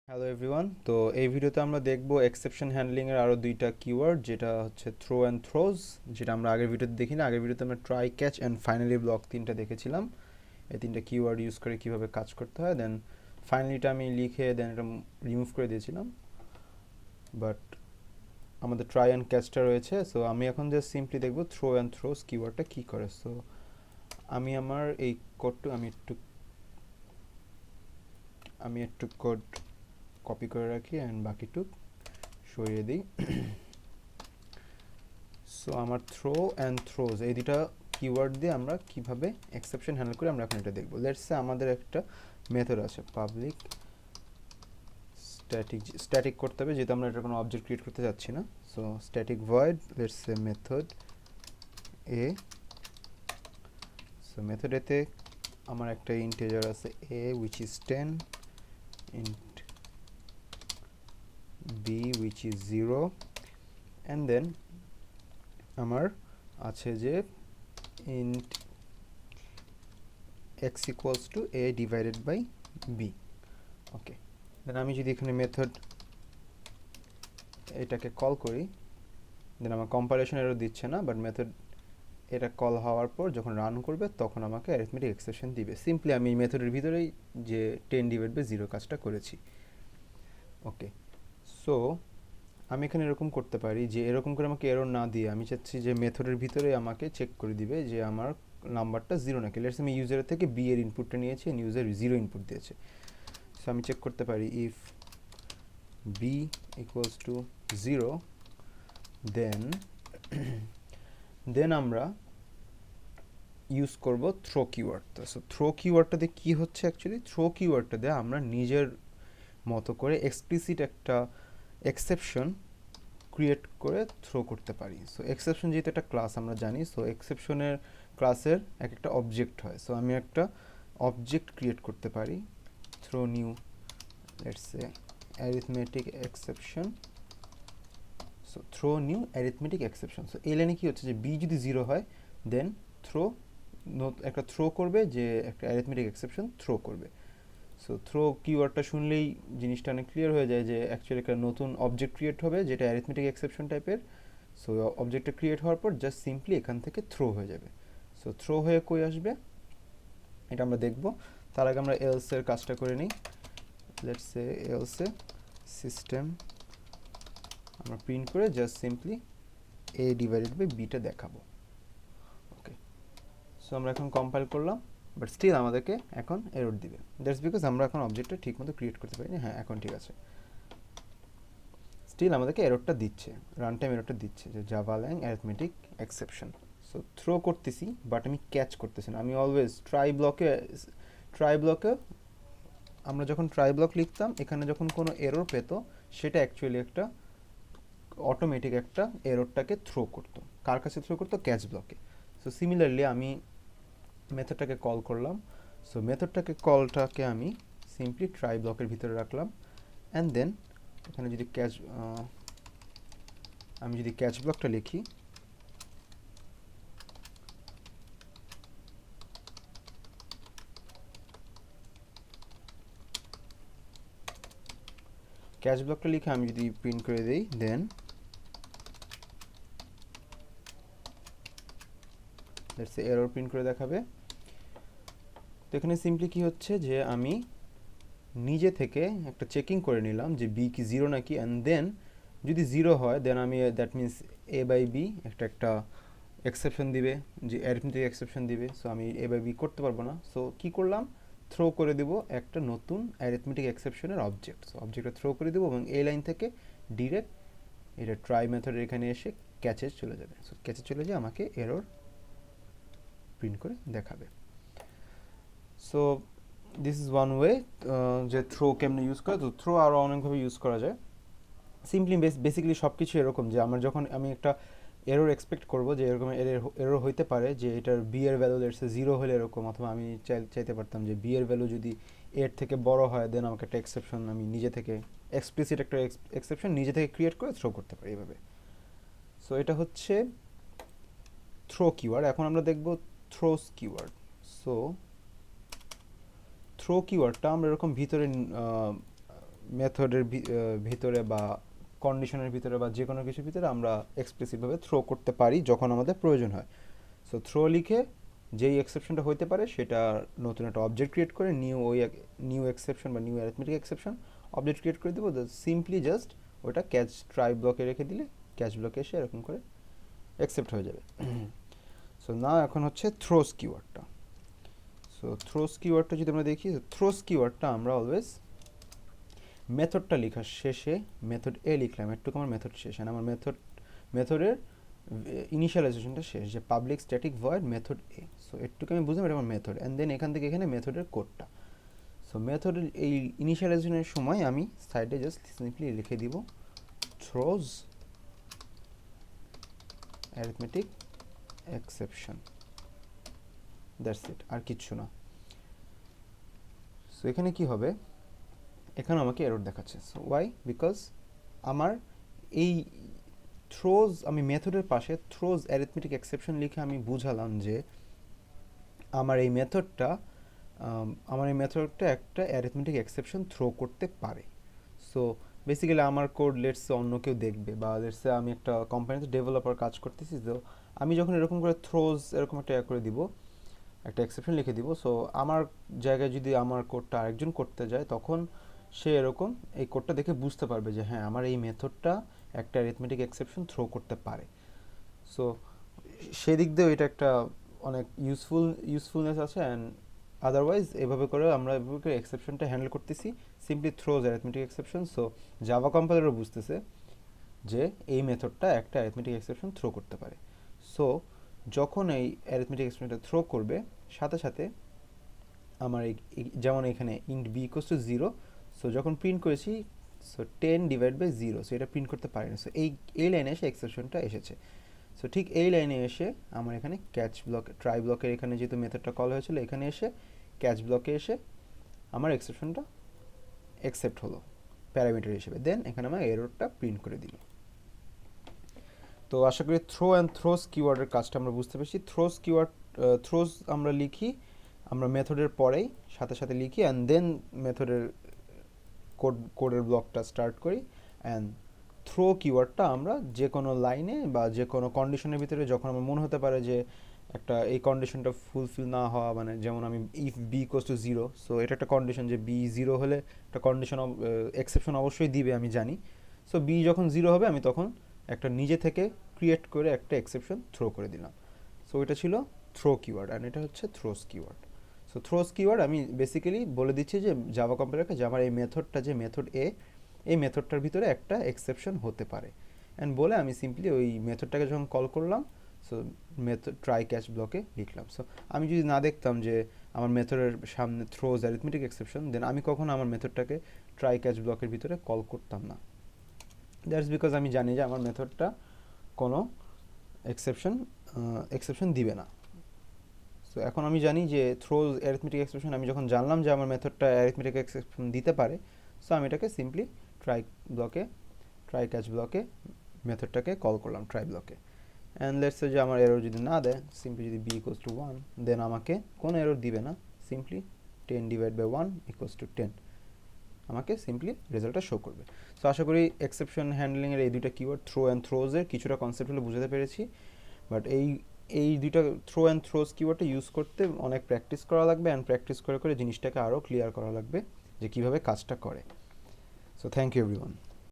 Hello everyone, তো এই ভিডিওতে আমরা দেখব এক্সেপশন হ্যান্ডলিং এর আরো দুইটা কিওয়ার্ড, যেটা হচ্ছে থ্রো অ্যান্ড থ্রোজ, যেটা আমরা আগের ভিডিওতে দেখি না। আগের ভিডিওতে আমরা try, catch and finally block তিনটা দেখেছিলাম। এই তিনটা কিওয়ার্ড ইউজ করে কিভাবে কাজ করতে হয়। দেন ফাইনালিটা আমি লিখে দেন এটা রিমুভ করে দিয়েছিলাম, বাট আমাদের ট্রাই অ্যান্ড ক্যাচটা রয়েছে। সো আমি এখন জাস্ট সিম্পলি দেখব থ্রো অ্যান্ড থ্রোজ কিওয়ার্ডটা কী করে। সো আমি আমার এই কোডটা আমি একটু কোড কপি করে রাখি অ্যান্ড বাকিটুক সরিয়ে দিই। সো আমার থ্রো অ্যান্ড থ্রোজ এই দুটা কিওয়ার্ড দিয়ে আমরা কিভাবে এক্সেপশন হ্যান্ডেল করি আমরা এখন এটা দেখবো। লেটস সে আমাদের একটা মেথড আছে পাবলিক স্ট্যাটিক করতে হবে, যেহেতু আমরা এটা কোনো অবজেক্ট ক্রিয়েট করতে যাচ্ছি না। So static void let's say method A. So method এতে আমার একটা ইন্টিজার আছে a which is 10, int b which is 0, and then আমার আছে যে int x equals to a divided by b. ওকে, দেন আমি যদি এখানে মেথড এটাকে কল করি, দেন আমার কম্পাইলেশন এরর দিচ্ছে না, বাট মেথড এটা কল হওয়ার পর যখন রান করবে তখন আমাকে অ্যারিথমেটিক এক্সেপশন দিবে। সিম্পলি আমি মেথডের ভিতরেই যে 10 ডিভাইড বাই 0 কাজটা করেছি। ওকে, সো আমি এখানে এরকম করতে পারি যে এরকম করে আমাকে এরর না দিয়ে আমি চাচ্ছি যে মেথডের ভিতরে আমাকে চেক করে দিবে যে আমার নাম্বারটা 0 নাকি। লেটস আমি ইউজারের থেকে বি এর ইনপুটটা নিয়েছি এন্ড ইউজার 0 ইনপুট দিয়েছে। সো আমি চেক করতে পারি ইফ বি ইকুয়ালস টু 0, দেন আমরা ইউজ করব থ্রো কিওয়ার্ডটা। সো থ্রো কিওয়ার্ডটা দিয়ে কী হচ্ছে, অ্যাকচুয়ালি থ্রো কিওয়ার্ডটা দিয়ে আমরা নিজের মতো করে এক্সপ্লিসিট একটা এক্সেপশন ক্রিয়েট করে থ্রো করতে পারি। সো এক্সেপশন যেহেতু একটা ক্লাস আমরা জানি, সো এক্সেপশনের ক্লাসের এক একটা অবজেক্ট হয়। সো আমি একটা অবজেক্ট ক্রিয়েট করতে পারি throw new let's say arithmetic exception. So throw new arithmetic exception. So এই লাইনে কী হচ্ছে যে বি যদি 0 হয় দেন থ্রো একটা থ্রো করবে, যে একটা অ্যারিথমেটিক এক্সেপশন থ্রো করবে। সো থ্রো কিওয়ার্ডটা শুনলেই জিনিসটা অনেক ক্লিয়ার হয়ে যায় যে অ্যাকচুয়ালি একটা নতুন অবজেক্ট ক্রিয়েট হবে যেটা অ্যারিথমেটিক এক্সেপশন টাইপের। সো অবজেক্টটা ক্রিয়েট হওয়ার পর জাস্ট সিম্পলি এখান থেকে থ্রো হয়ে যাবে। সো থ্রো হয়ে কই আসবে এটা আমরা দেখব। তার আগে আমরা এলসের কাজটা করে নিই। লেটস সে এলসে সিস্টেম আমরা প্রিন্ট করে just simply a divided by beta দেখাবো। ওকে, সো আমরা এখন কম্পাইল করলাম, বাট স্টিল আমাদেরকে এখন এরর দিবে। দ্যাটস বিকজ আমরা এখন অবজেক্টটা ঠিক মতো ক্রিয়েট করতে পারিনি। হ্যাঁ, এখন ঠিক আছে, স্টিল আমাদেরকে এররটা দিচ্ছে, রান টাইম এররটা দিচ্ছে যে জাভা ল্যাং অ্যারিথমেটিক এক্সেপশন। সো থ্রো করতেছি বাট আমি ক্যাচ করতেছি না। আমি অলওয়েজ ট্রাই ব্লকে আমরা যখন ট্রাই ব্লক লিখতাম, এখানে যখন কোনো এরর পেত সেটা অ্যাকচুয়ালি একটা অটোমেটিক একটা এররটাকে থ্রো করতো। কার কাছে থ্রো করতো? ক্যাচ ব্লকে। সো সিমিলারলি আমি মেথডটাকে কল করলাম। সো কলটাকে আমি সিম্পলি ট্রাই ব্লকের ভিতরে রাখলাম, অ্যান্ড দেন এখানে যদি আমি যদি ক্যাচ ব্লকটা লিখি, ক্যাচ ব্লকটা লিখে আমি যদি প্রিন্ট করে দিই, then let's say error print করে দেখাবে। তো এখানে সিম্পলি কি হচ্ছে যে আমি নিজে থেকে একটা চেকিং করে নিলাম যে বি কি 0 নাকি, অ্যান্ড দেন যদি 0 হয় দেন আমি that means a by b একটা এক্সেপশন দিবে, যে অ্যারিথমেটিক এক্সেপশন দিবে। সো আমি এ বাই বি করতে পারবো না। সো কী করলাম, থ্রো করে দেবো একটা নতুন অ্যারিথমেটিক এক্সেপশনের অবজেক্ট। সো অবজেক্টটা থ্রো করে দেবো এবং এই লাইন থেকে ডিরেক্ট এটা ট্রাই মেথডের এখানে এসে ক্যাচে চলে যাবে। সো ক্যাচে চলে যেয়ে আমাকে এরর প্রিন্ট করে দেখাবে। So this is one way যে থ্রো কেমনে ইউজ করে। তো থ্রো আরও অনেকভাবে ইউজ করা যায়। সিম্পলি বেসিক্যালি সব কিছু এরকম যে আমার যখন আমি একটা এরর এক্সপেক্ট করবো যে এরকম এরর হইতে পারে যে এটার বি এর ভ্যালু লেটসে 0 হলে এরকম, অথবা আমি চাইতে পারতাম যে বি এর ভ্যালু যদি এর থেকে বড় হয় দেন আমাকে একটা এক্সেপশন আমি নিজে থেকে এক্সপ্লিসিট একটা এক্সেপশন নিজে থেকে ক্রিয়েট করে থ্রো করতে পারি এভাবে। সো এটা হচ্ছে থ্রো কিওয়ার্ড। এখন আমরা দেখব থ্রোস কিওয়ার্ড। সো থ্রো কিওয়ার্ডটা আমরা এরকম ভিতরে মেথডের ভিতরে বা কন্ডিশনের ভিতরে বা যে কোনো কিছুর ভিতরে আমরা এক্সপ্লিসিটভাবে থ্রো করতে পারি যখন আমাদের প্রয়োজন হয়। সো থ্রো লিখে যেই এক্সেপশনটা হইতে পারে সেটা নতুন একটা অবজেক্ট ক্রিয়েট করে নিউ এক্সেপশন বা new arithmetic exception object create করে দেবো, সিম্পলি জাস্ট ওটা ক্যাচ ট্রাই ব্লকে রেখে দিলে ক্যাচ ব্লকে এসে এরকম করে অ্যাকসেপ্ট হয়ে যাবে। সো না এখন হচ্ছে থ্রোস কিওয়ার্ডটা। সো থ্রোস কিওয়ার্ডটা যদি আমরা দেখি, থ্রোস কিওয়ার্ডটা আমরা অলওয়েজ মেথডটা লেখার শেষে মেথড এ লিখলাম, একটু আমার মেথড শেষ, আর আমার মেথডের ইনিশিয়ালাইজেশনটা শেষ, যে পাবলিক স্ট্যাটিক ভয়েড মেথড এ। সো একটুকু আমি বুঝলাম এটা আমার মেথড, অ্যান্ড দেন এখান থেকে এখানে মেথডের কোডটা। সো মেথডের এই ইনিশিয়ালাইজেশনের সময় আমি সাইডে জাস্ট সিম্পলি লিখে দিব throws arithmetic exception, that's it, আর কিচ্ছু না। সো এখানে কি হবে, এখানে আমাকে এরর দেখাচ্ছে। সো ওয়াই, বিকজ আমার এই থ্রোজ, আমি মেথডের পাশে থ্রোজ অ্যারিথমেটিক এক্সেপশন লিখে আমি বুঝালাম যে আমার এই মেথডটা একটা অ্যারিথমেটিক এক্সেপশন থ্রো করতে পারে। সো বেসিক্যালি আমার কোড লেটসে অন্য কেউ দেখবে, বা লেটসে আমি একটা কোম্পানিতে ডেভেলপার কাজ করতেছি, তো আমি যখন এরকম করে থ্রোজ এরকম একটা করে দিব, একটা এক্সেপশন লিখে দিব, সো আমার জায়গায় যদি আমার কোডটা আরেকজন করতে যায়, তখন সে এরকম এই কোডটা দেখে বুঝতে পারবে যে হ্যাঁ আমার এই মেথডটা একটা অ্যারিথমেটিক এক্সেপশন থ্রো করতে পারে। সো সেদিক দিয়েও এটা একটা অনেক ইউজফুলনেস আছে। অ্যান্ড আদারওয়াইজ এভাবে করে আমরা এভাবে করে এক্সেপশনটা হ্যান্ডেল করতেছি, simply throws arithmetic exception. So Java কম্পাইলারও বুঝতেছে যে এই মেথডটা একটা অ্যারিথমেটিক এক্সেপশন থ্রো করতে পারে। সো যখন এই অ্যারিথমেটিক এক্সেপশনটা থ্রো করবে, সাথে সাথে আমার যেমন এখানে int b equals to 0, so যখন প্রিন্ট করেছি, সো 10/0, সো এটা প্রিন্ট করতে পারি না। সো এই লাইনে এসে এক্সেপশনটা এসেছে। সো ঠিক এই লাইনে এসে আমার এখানে ক্যাচ ব্লক, ট্রাই ব্লকের এখানে যেহেতু মেথডটা কল হয়েছিল, এখানে এসে ক্যাচ ব্লকে এসে আমার এক্সেপশনটা অ্যাকসেপ্ট হলো প্যারামিটার হিসেবে, দেন এখানে আমার এররটা প্রিন্ট করে দিল। তো আশা করি থ্রো অ্যান্ড থ্রোস কিওয়ার্ডের কাজটা আমরা বুঝতে পেরেছি। থ্রোস আমরা লিখি, আমরা মেথডের পরেই সাথে সাথে লিখি, অ্যান্ড দেন মেথডের কোডের ব্লকটা স্টার্ট করি, অ্যান্ড থ্রো কিওয়ার্ডটা আমরা যে কোনো লাইনে বা যে কোনো কন্ডিশনের ভিতরে যখন আমার মনে হতে পারে যে একটা এই কন্ডিশনটা ফুলফিল না হওয়া, মানে যেমন আমি if b equals to 0, so এটা একটা কন্ডিশন যে বি 0 হলে একটা কন্ডিশন এক্সেপশন অবশ্যই দিবে, আমি জানি। সো বি যখন 0 হবে আমি তখন একটা নিজে থেকে ক্রিয়েট করে একটা এক্সেপশন থ্রো করে দিলাম। সো এটা ছিল থ্রো কিওয়ার্ড, অ্যান্ড এটা হচ্ছে throes keyword. So throes keyword আমি বেসিক্যালি বলে দিচ্ছি যে জাভা কম্পাইলারকে যে আমার এই মেথডটা, যে মেথড এ, এই মেথডটার ভিতরে একটা এক্সেপশন হতে পারে, অ্যান্ড বলে আমি সিম্পলি ওই মেথডটাকে যখন কল করলাম, সো মেথড ট্রাই ক্যাচ ব্লকে লিখলাম। সো আমি যদি না দেখতাম যে আমার মেথডের সামনে থ্রোজ অ্যারিথমেটিক এক্সেপশন, দেন আমি কখনো আমার মেথডটাকে ট্রাই ক্যাচ ব্লকের ভিতরে কল করতাম না। দ্যাটস বিকজ আমি জানি যে আমার মেথডটা কোনো এক্সেপশন দিবে না। সো এখন আমি জানি যে থ্রোজ অ্যারিথমেটিক এক্সেপশন, আমি যখন জানলাম যে আমার মেথডটা অ্যারিথমেটিক এক্সেপশন দিতে পারে, সো আমি এটাকে সিম্পলি ট্রাই ক্যাচ ব্লকে মেথডটাকে কল করলাম ট্রাই ব্লকে, অ্যান্ড লেটস সে যে আমার এরর যদি না দেয়, সিম্পলি যদি বি ইকুয়ালস টু 1, দেন আমাকে কোনো এরর দিবে না, সিম্পলি 10/1 ইকুয়ালস টু 10 আমাকে সিম্পলি রেজাল্টটা শো করবে। সো আশা করি এক্সেপশন হ্যান্ডলিংয়ের এই দুইটা কিওয়ার্ড থ্রো অ্যান্ড থ্রোজের কিছুটা কনসেপ্ট হলে বুঝাতে পেরেছি। বাট এই দুইটা থ্রো অ্যান্ড থ্রোজ কিওয়ার্ডটা ইউজ করতে অনেক প্র্যাকটিস করা লাগবে, অ্যান্ড প্র্যাকটিস করে করে জিনিসটাকে আরও ক্লিয়ার করা লাগবে যে কীভাবে কাজটা করে। So thank you everyone.